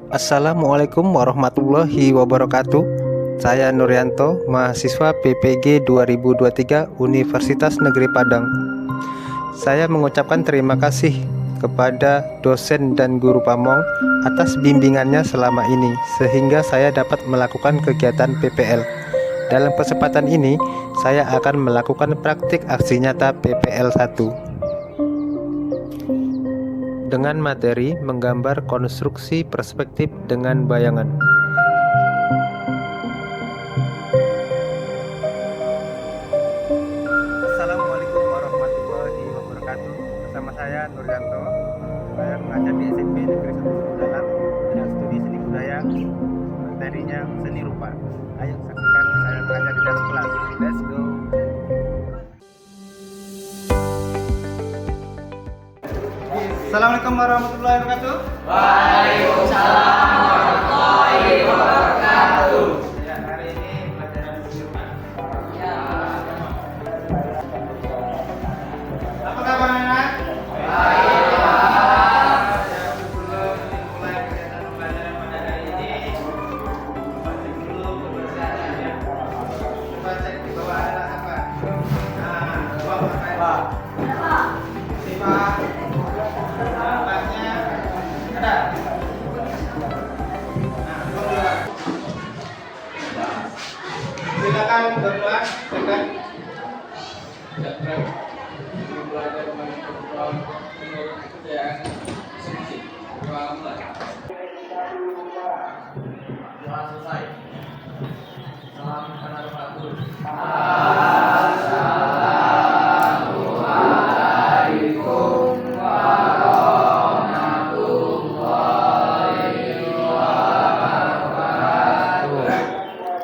Assalamualaikum warahmatullahi wabarakatuh. Saya Nuryanto, mahasiswa PPG 2023 Universitas Negeri Padang. Saya mengucapkan terima kasih kepada dosen dan guru Pamong atas bimbingannya selama ini, sehingga saya dapat melakukan kegiatan PPL. Dalam kesempatan ini, saya akan melakukan praktik aksi nyata PPL 1 dengan materi menggambar konstruksi perspektif dengan bayangan. Assalamualaikum warahmatullahi wabarakatuh. Bersama saya Nuryanto. Saya mengajar di SMP Negeri 1 Dalam dengan studi seni budaya, materinya seni rupa. Ayo saksikan saya mengajar di dalam kelas. Let's go. Assalamualaikum warahmatullahi wabarakatuh. Waalaikumsalam warahmatullahi wabarakatuh. Ya, hari ini pelajaran filsafat. Ya. Apa kabar anak? Baik, Pak. Sebelum dimulai kegiatan pembelajaran pada hari ini, cek dulu kebersihannya ya. Coba cek di bawah ada apa? Nah, bawah apa ya? Sifat. Nampaknya ada. Nah, keluar. Silakan berdoa. Silakan.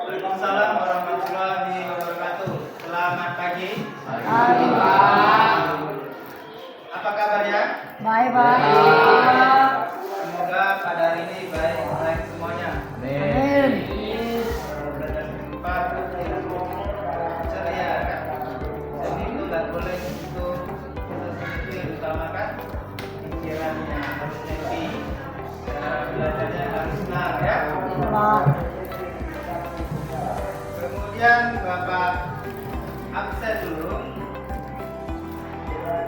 Waalaikumsalam warahmatullahi wabarakatuh. Selamat pagi. Pagi, Pak. Apa kabarnya? Baik, Pak. Semoga pada hari ini baik semuanya. Amin. Belajar tempat ceria kan. Jadi itu nggak boleh itu yang diutamakan pikirannya harus happy. Belajarnya harus senang ya. Pak. Kemudian Bapak absen dulu.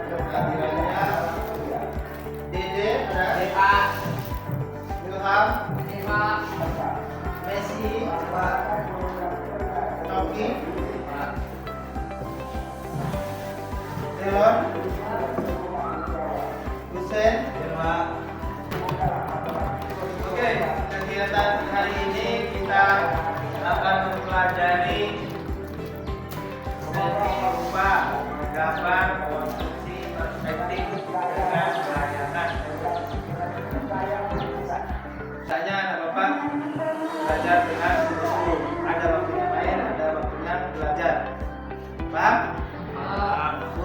Kehadirannya Dede ada. Pak. Ilham, Pak. Messi, Toki, Delon, Hussein. Oke, kegiatan hari ini kita akan mempelajari seni rupa, gambar, konstruksi, perspektif dengan bayangan. Misalnya anak bapak belajar dengan guru, ada waktunya main, ada waktunya belajar. Paham?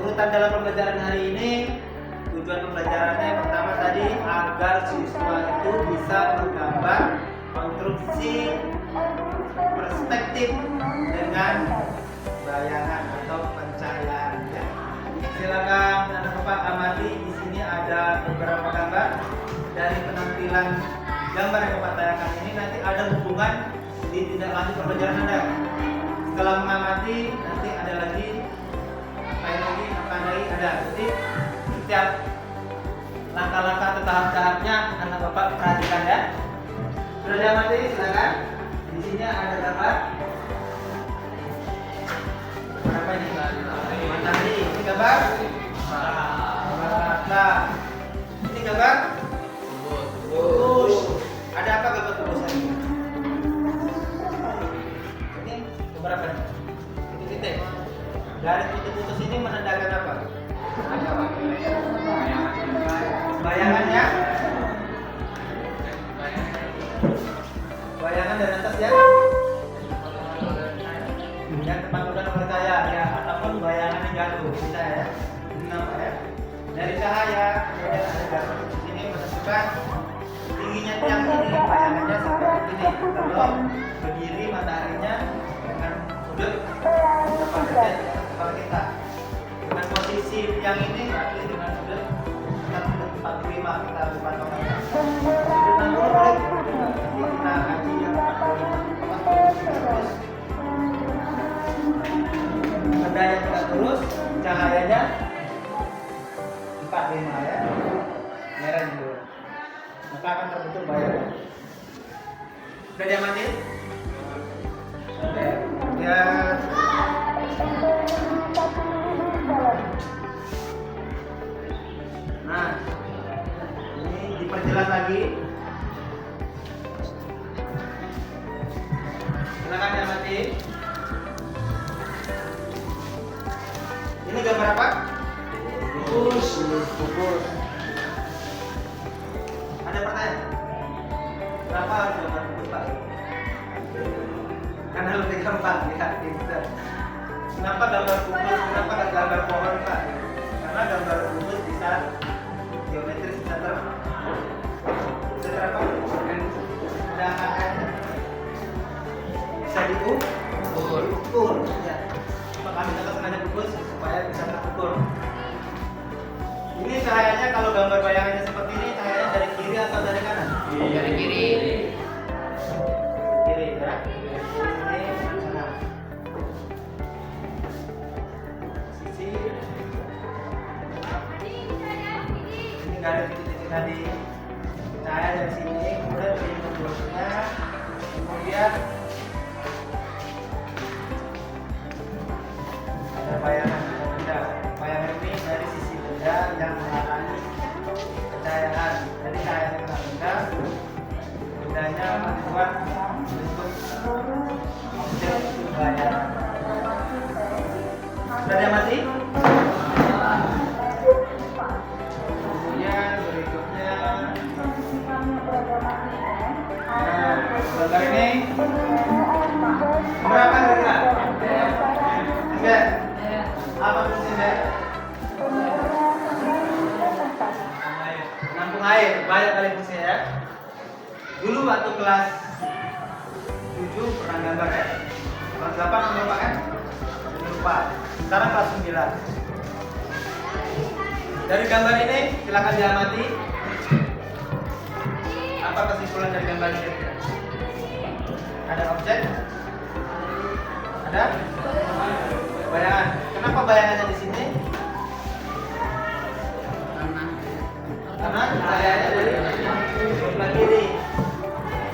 Urutan dalam pembelajaran hari ini, tujuan pembelajarannya yang pertama tadi agar siswa itu bisa menggambar konstruksi perspektif dengan bayangan atau pencahayaan. Ya. Silakan anak bapak amati, di sini ada beberapa gambar. Dari penampilan gambar yang bapak tayangkan ini nanti ada hubungan di tindak lanjut pembelajaran Anda. Setelah mengamati nanti ada lagi apa lagi ada. Jadi setiap langkah-langkah atau tahap-tahapnya anak bapak perhatikan ya. Sudah diamati, silakan. Di sini ada gambar. Apa ini? Matahari. Ini gambar. Nah, ini gambar. Kubus. Ada apa gambar kubusan ini? Ini gambar apa? Ini titik. Garis putus-putus ini menandakan apa? Bayangannya. Bayangan dari atas ya. Yang tempat udah percaya ya, ataupun bayangan yang jatuh bisa ya. Ini nampak ya. Dari cahaya kemudian ada gambar di sini menentukan tingginya tiang ini bayangannya seperti ini. Kalau berdiri mataharinya dengan sudut depan derajat kepala kita. Dengan posisi tiang ini berarti dengan sudut 45 kita ambil patokannya. Sudut 60 boleh. Jadi kita kaji yang 45 terus. Benda yang tegak lurus, cahayanya 45 ya. Merah dulu. Maka akan terbentuk bayangan. Sudah diamati? Oke. Ya. Nah, ini diperjelas lagi. Silakan diamati. Ini gambar apa? Kubus. Ada pertanyaan? Kenapa harus gambar kubus, Pak? Karena lebih gampang lihat gitu. Kenapa gambar kubus? Kenapa nggak gambar pohon, Pak? Karena gambar kubus bisa geometris bisa apa? Ada angkanya. Bisa diukur. Ya. Kami tetap sengaja kubus supaya bisa terukur. Ini cahayanya kalau gambar bayangannya seperti ini, cahayanya dari kiri atau dari kanan? Dari kiri. Kiri ya. Ini sana. Sisi. Ini nggak ada titik-titik tadi. Cahaya dari sini, kemudian dari kubusnya, kemudian bayangan benda. Bayangan ini dari sisi benda yang menghalangi pencahayaan. Jadi cahaya yang kena benda, bendanya membuat bentuk objek itu bayangan. Sudah diamati? Kemudian berikutnya, nah, gambar ini berapa kira-kira? Enggak. Apa fungsinya? Nampung air, banyak kali fungsinya ya. Dulu waktu kelas 7 pernah gambar ya. Kelas 8 nomor apa kan? Lupa. Sekarang kelas 9. Dari gambar ini silakan diamati. Apa kesimpulan dari gambar ini? Ada objek? Ada? Bayangan. Kenapa bayangannya di sini? Karena cahayanya dari sebelah kiri.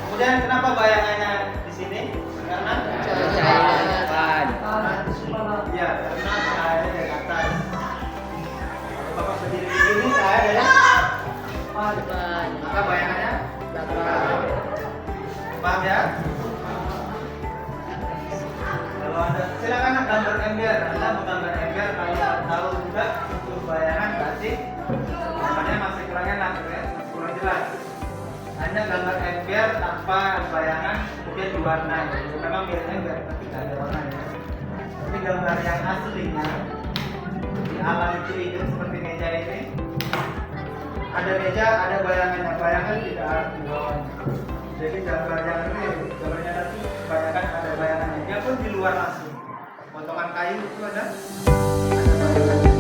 Kemudian kenapa bayangannya di sini? Karena cahayanya depan. Iya, karena cahayanya dari atas. Kalau Bapak berdiri di sini, cahaya dari depan. Maka bayangannya belakang. Paham ya? Kalau ada, silakan gambar ember. Anda mau gambar ember, kalau tahu juga untuk bayangan berarti gambarnya masih kurang enak, ya? Kurang jelas. Hanya gambar ember tanpa bayangan kemudian diwarnai. Memang mirip ember, tapi tidak ada warnanya. Tapi gambar yang aslinya di alam itu hidup seperti meja ini. Ada meja, ada bayangannya. Bayangan tidak harus di bawahnya. Jadi gambar yang real, gambarnya nanti kebanyakan ada bayangannya. Dia pun di luar langsung. Potongan kayu itu ada bayangannya.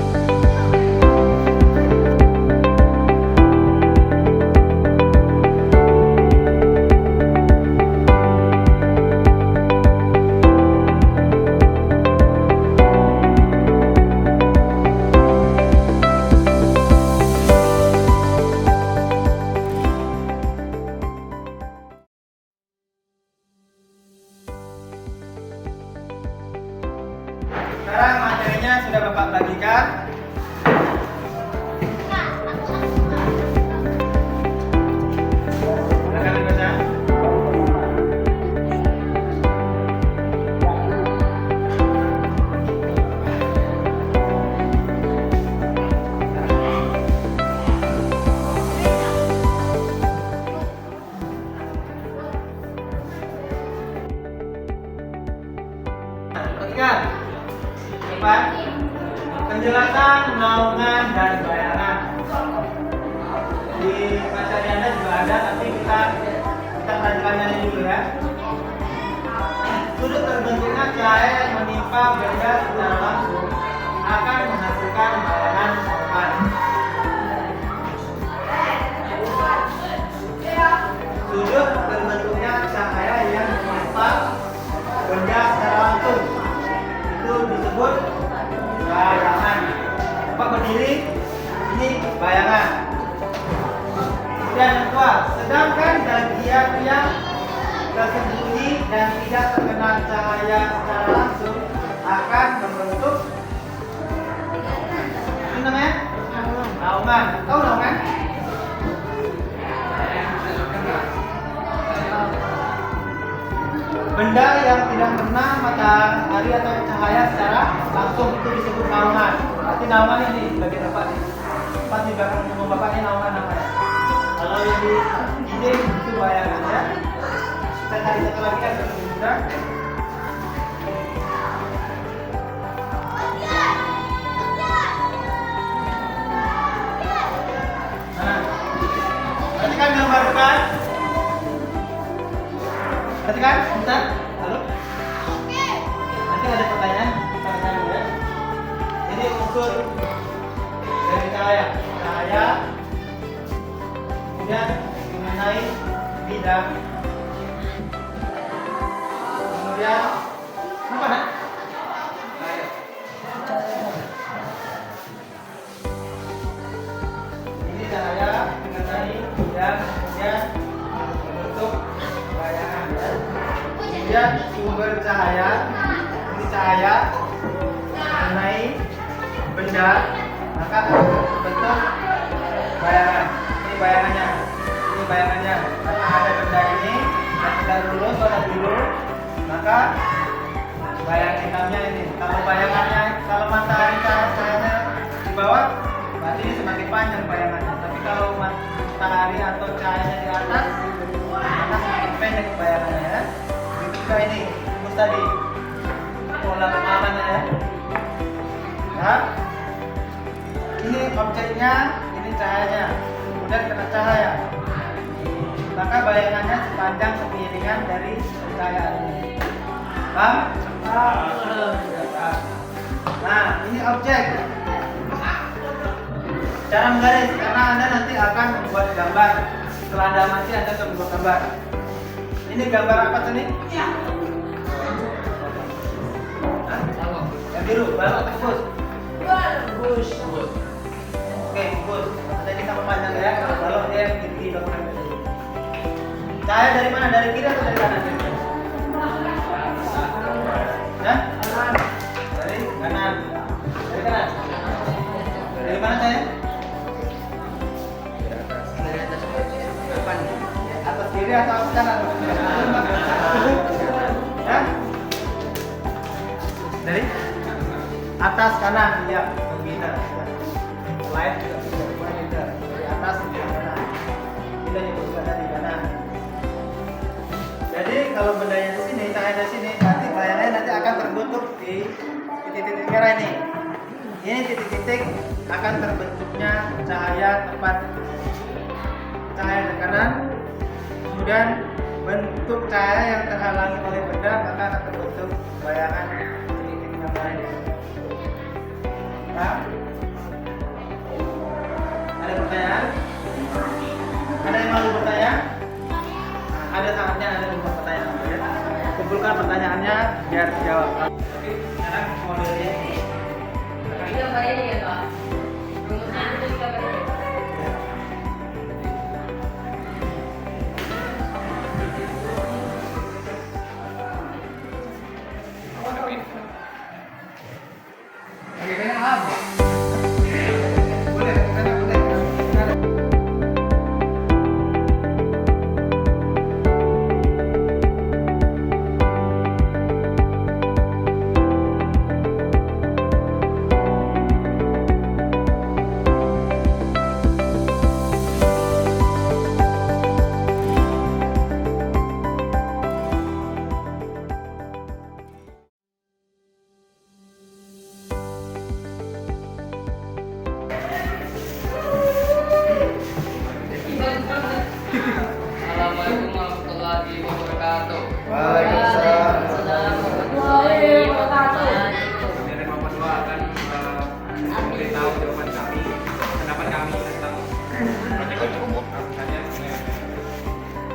Sekarang materinya sudah Bapak bagikan. Silakan dibaca. Perhatikan. Penjelasan naungan dan bayangan di materi Anda juga ada, tapi kita perhatikannya dulu ya. Sudut terbentuknya cahaya yang menimpa benda secara langsung akan menghasilkan bayangan normal. Sudut terbentuknya cahaya yang menimpa benda secara langsung itu disebut bayangan. Bapak berdiri, ini bayangan. Kemudian yang kedua, sedangkan bagian yang tersembunyi dan tidak terkena cahaya secara langsung akan membentuk ini namanya naungan. Tahu naungan? Benda yang tidak kena matahari atau cahaya secara langsung itu disebut naungan. Berarti naungan ini bagian apa nih? Tempat di belakang rumah bapak ini naungan namanya. Kalau yang di ini itu bayangan ya. Kita cari satu lagi kan lebih mudah. Nah, perhatikan gambar depan. Perhatikan, bentar. Halo. Nanti ada pertanyaan ya. Ini unsur dari cahaya. Cahaya. Kemudian mengenai bidang. Kemudian apa nak? Ini cahaya mengenai bidang. Kemudian bentuk bayangan. Kemudian sumber cahaya. Ini cahaya mengenai benda, maka bentuk bayangan. Ini bayangannya. Ini bayangannya. Karena ada benda ini, ada dulu, ada dulu, maka bayangan hitamnya ini. Kalau bayangannya, kalau matahari cahayanya di bawah, berarti ini semakin panjang bayangannya. Tapi kalau matahari atau cahayanya di atas, maka semakin pendek bayangannya ya. Begitu juga ini, rumus tadi. Pola pemahamannya ya. Nah, ini objeknya, ini cahayanya. Kemudian kena cahaya, maka bayangannya sepanjang kemiringan dari cahaya ini. Paham? Nah, ini objek. Cara menggaris, karena Anda nanti akan membuat gambar. Setelah Anda mati, Anda akan membuat gambar. Ini gambar apa tadi? Hah? Yang biru, baru atau kubus? Kubus. Oke, kubus. Jadi sama panjang ya. Kalau balok dia gini dokumen. Cahaya dari mana? Dari kiri atau dari kanan? Ya? Dari kanan. Dari kanan. Dari mana cahaya? Dari atas. Kapan? Atas kiri atau atas kanan? Ya? Dari atas kanan, ya. Begitu. Lain juga bisa dari atas ke kanan. Kita nyebutkan dari kanan. Jadi kalau bendanya di sini, cahaya di sini, nanti bayangannya nanti akan terbentuk di titik-titik merah ini. Ini titik-titik akan terbentuknya cahaya tempat cahaya di kanan. Kemudian bentuk cahaya yang terhalangi oleh benda maka akan terbentuk bayangan titik-titik yang lain. Nah, ada pertanyaan? Ada yang mau bertanya? Nah, ada saatnya Anda membuat pertanyaan ya. Kumpulkan pertanyaannya biar dijawab. Oke, sekarang modelnya ini. Ini gambarnya nih ya Pak. Rumusnya itu di gambarnya. Oke, kayaknya apa? Boleh, tanya boleh. Assalamualaikum warahmatullahi wabarakatuh. Waalaikumsalam. Warahmatullahi wabarakatuh. Dari Bapak Dua akan memberitahu jawaban kami, pendapat kami tentang proyek umum saja.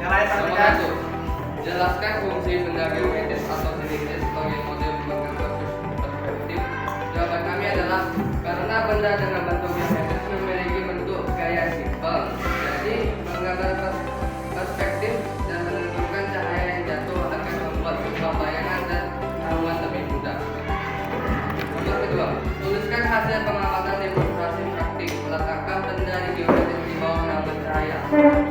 Yang lain Nomor sampaikan. 1. Jelaskan fungsi benda geometris atau simetris sebagai model menggambar perspektif. Jawaban kami adalah karena benda dengan bentuk geometris memiliki bentuk gaya simpel. Jadi menggambar perspektif dan menentukan cahaya yang jatuh akan membuat sebuah bayangan dan naungan lebih mudah. Nomor kedua, tuliskan hasil pengamatan demonstrasi praktik. Letakkan benda di geometris di bawah naungan cahaya.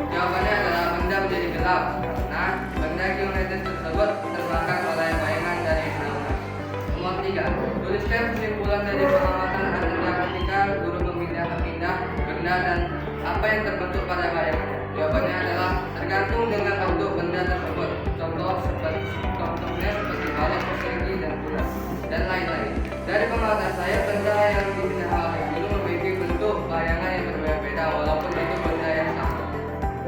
Jawabannya adalah benda menjadi gelap karena benda geometris tersebut termakan oleh bayangan dari naungan. Nomor 3, tuliskan kesimpulan dari pengamatan Anda ketika guru memindah-pindah benda dan apa yang terbentuk pada bayangannya. Jawabannya adalah tergantung dengan bentuk benda tersebut. Contohnya seperti balok, persegi, dan bulat, dan lain-lain. Dari pengamatan saya, benda yang dipindah oleh guru memiliki bentuk bayangan yang berbeda walaupun itu benda yang sama.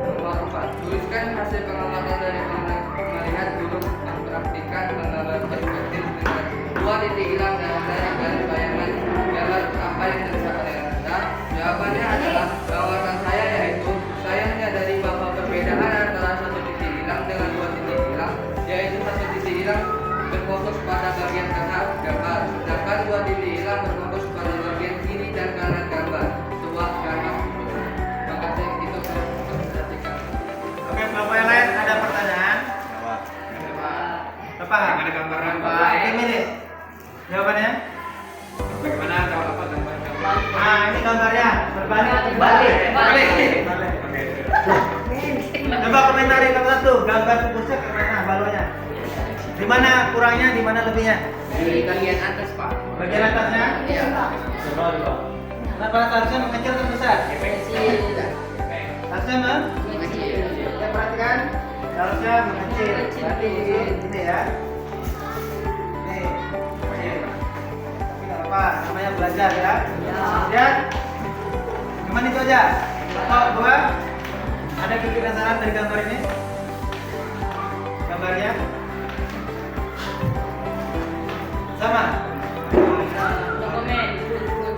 Nomor 4, tuliskan hasil pengamatan dari melihat guru mempraktikkan menggambar perspektif dengan dua titik hilang dan garis bayangan gambar apa yang terlihat oleh Anda. Jawabannya adalah pengamatan saya yaitu saya menyadari bahwa perbedaan antara satu titik hilang dengan dua titik hilang, yaitu satu titik hilang berfokus pada bagian tengah gambar, sedangkan dua titik hilang berfokus pada bagian kiri dan kanan gambar. Sebuah gambar. Terima kasih, itu saya perhatikan. Oke, Bapak yang lain ada pertanyaan? Bapak Yang ada gambaran Pak. Oke, ini jawabannya. Bagaimana jawab apa gambar? Nah, ini gambarnya berbalik. Balik. Balik. Oke. Coba komentari nomor 1, gambar pusat ke mana balonnya? Di mana kurangnya, di mana lebihnya? Di bagian atas, Pak. Bagian atasnya? Iya. Kenapa harusnya mengecil atau besar? Harusnya Kecil. Kita perhatikan, harusnya mengecil. Berarti ini ya. Nih, kecil. Tapi nggak apa, namanya belajar ya. Kemudian, cuman itu aja. Atau dua, ada kepikiran saran dari gambar ini? Gambarnya sama. Komen.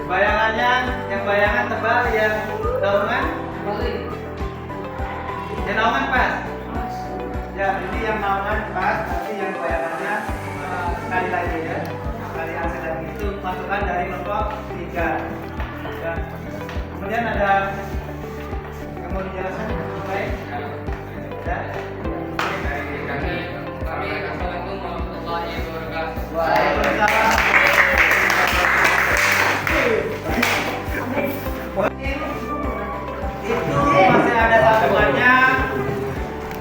Bayangannya, yang bayangan tebal, yang naungan, Balik. yang naungan pas. Ya, ini yang naungan pas, tapi yang bayangannya sekali lagi ya, sekali hasil lagi itu masukan dari kelompok 3. Ya. Kemudian ada yang mau dijelaskan baik? Ya. Kami Assalamualaikum warahmatullahi wabarakatuh. Waalaikumsalam. Itu masih ada sambungannya.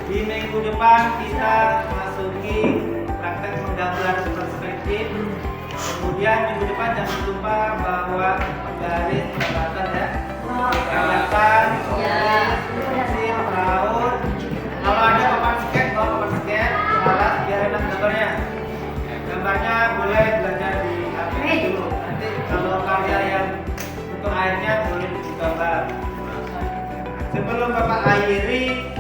Di minggu depan kita masuki praktek menggambar perspektif. Kemudian minggu depan jangan lupa bahwa garis pembatas ya. Kelihatan, pensil, raut. Kalau ada papan sket, bawa papan sket, alat biar enak gambarnya. Gambarnya boleh belajar di HP dulu. Nanti kalau karya yang untuk akhirnya boleh digambar. Sebelum Bapak akhiri,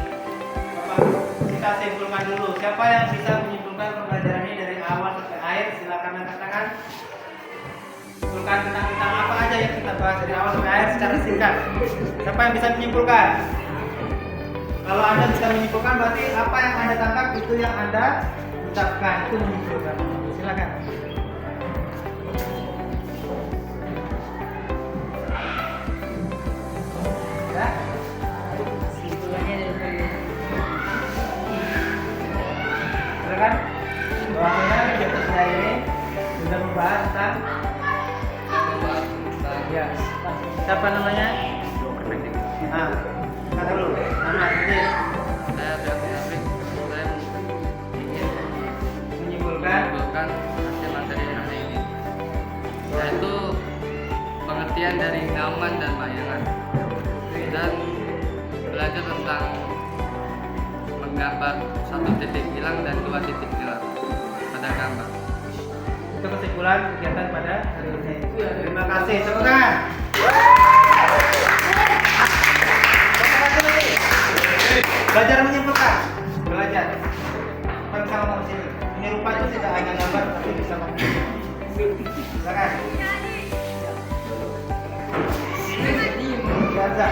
Bapak kita simpulkan dulu. Siapa yang bisa menyimpulkan pembelajaran ini dari awal sampai akhir? Silakan angkat tangan. Simpulkan tentang apa aja yang kita bahas dari awal sampai akhir secara singkat. Siapa yang bisa menyimpulkan? Kalau Anda bisa menyimpulkan, berarti apa yang Anda tangkap itu yang Anda ucapkan, itu menyimpulkan. Silakan. Ya. Kesimpulannya dari Silakan. Bahwasanya video saya ini sudah membahas tentang ya. Siapa namanya? Nah, kata dulu. Nama ini Saya David Afrik. Saya ingin menyimpulkan menyimpulkan hasil materi hari ini, yaitu pengertian dari naungan dan bayangan, dan belajar tentang menggambar satu titik hilang dan dua titik hilang pada gambar. itu kesimpulan kegiatan pada hari ini. Terima kasih. Tepuk tangan. Belajar menyimpulkan. Belajar. Kan sama mau sini. Menyerupai itu tidak hanya gambar tapi bisa menyimpulkan. Silakan. Gaza.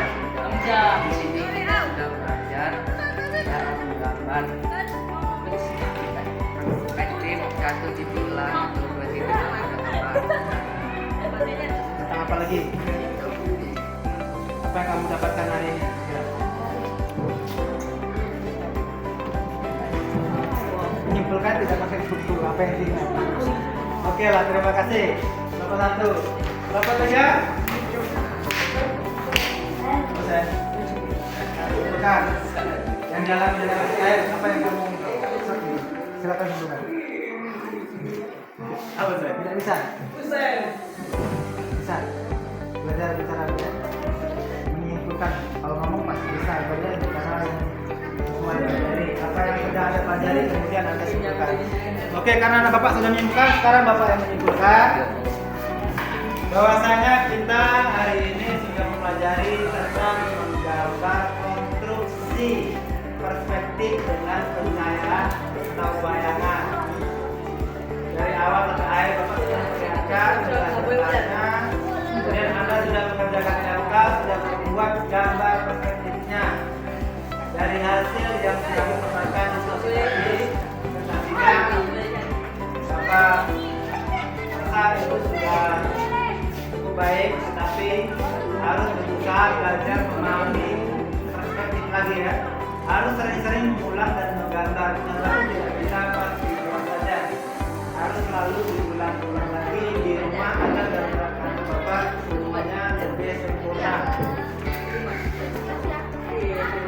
Di sini kita sudah belajar cara menggambar perspektif, satu titik ulang, dua titik gambar. Tentang apa lagi? Apa yang kamu dapatkan hari ini? Menyimpulkan tidak pakai buku. Apa yang diingat? Oke lah, terima kasih. Nomor 1. Nomor 3. Selesai. Bukan. Yang dalam apa yang kamu silakan dulu. Apa saya? Tidak bisa. Bisa. Belajar bicara ya. Menyimpulkan. Kalau ngomong pasti bisa. Belajar bicara yang sesuai dari apa yang sudah Anda pelajari kemudian Anda simpulkan. Oke, karena anak Bapak sudah menyimpulkan, sekarang Bapak yang menyimpulkan bahwasanya kita hari ini sudah mempelajari tentang menggambar konstruksi perspektif dengan pencahayaan atau bayangan. Dari awal sampai akhir Bapak sudah memperlihatkan penjelasannya. Kemudian Anda sudah mengerjakan LK, sudah membuat gambar perspektifnya. Dari hasil yang sudah diperlihatkan tadi, Bapak rasa itu sudah cukup baik, tetapi harus berusaha belajar memahami perspektif lagi ya. Harus sering-sering mengulang dan menggambar. Menggambar tidak bisa pas di rumah saja. Harus selalu diulang-ulang lagi di rumah agar gambaran Bapak semuanya lebih sempurna.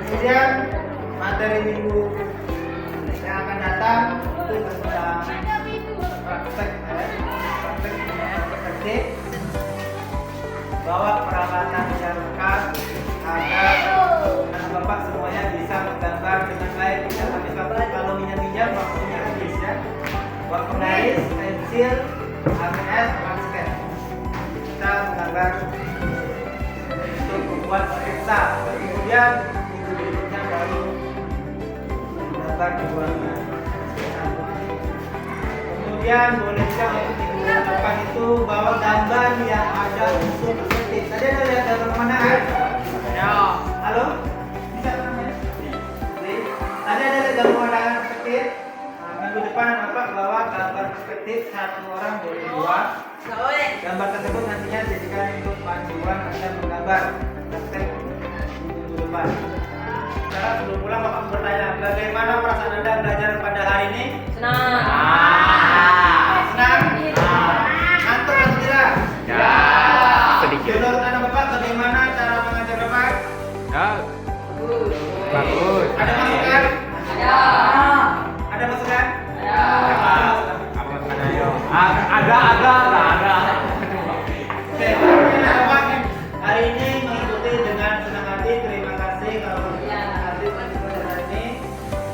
Kemudian materi minggu yang akan datang itu tentang praktek perspektif, bawa peralatan yang lengkap agar anak Bapak semuanya bisa menggambar dengan baik. Tidak habis kalau minjam waktunya habis ya. Bawa penggaris, pensil, HVS, scan. Kita menggambar untuk membuat sketsa. Kemudian minggu berikutnya baru menggambar dibuatnya. Kemudian boleh juga untuk minggu depan itu bawa gambar yang ada unsur perspektif. Tadi ada lihat gambar mana kan? Ya. Halo? Bisa namanya? Tadi ada lihat gambar pandangan perspektif. Nah, minggu depan Bapak bawa gambar perspektif, satu orang boleh dua. Gambar tersebut nantinya dijadikan untuk panduan Anda menggambar praktek minggu depan. Sekarang sebelum pulang Bapak bertanya, bagaimana perasaan Anda belajar pada hari ini? Senang. Senang? Ngantuk atau tidak? Ya, sedikit. Menurut anak Bapak bagaimana cara mengajar Bapak? Ya, bagus. Ada masukan? Ya. Ada masukan? Ya. Apa ada yo? Ada. Oke, anak Bapak hari ini mengikuti dengan senang hati. Terima kasih kalau senang hati mengikuti hari ini.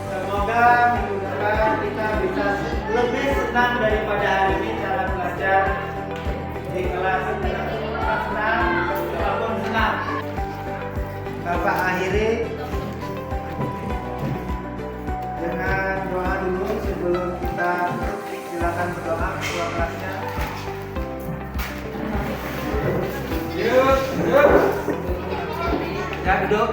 Semoga minggu depan kita bisa lebih senang daripada hari ini cara belajar di kelas senang walaupun senang. Bapak akhiri dengan doa dulu sebelum kita tutup. Silakan berdoa ketua kelasnya. Yuk. Ya duduk.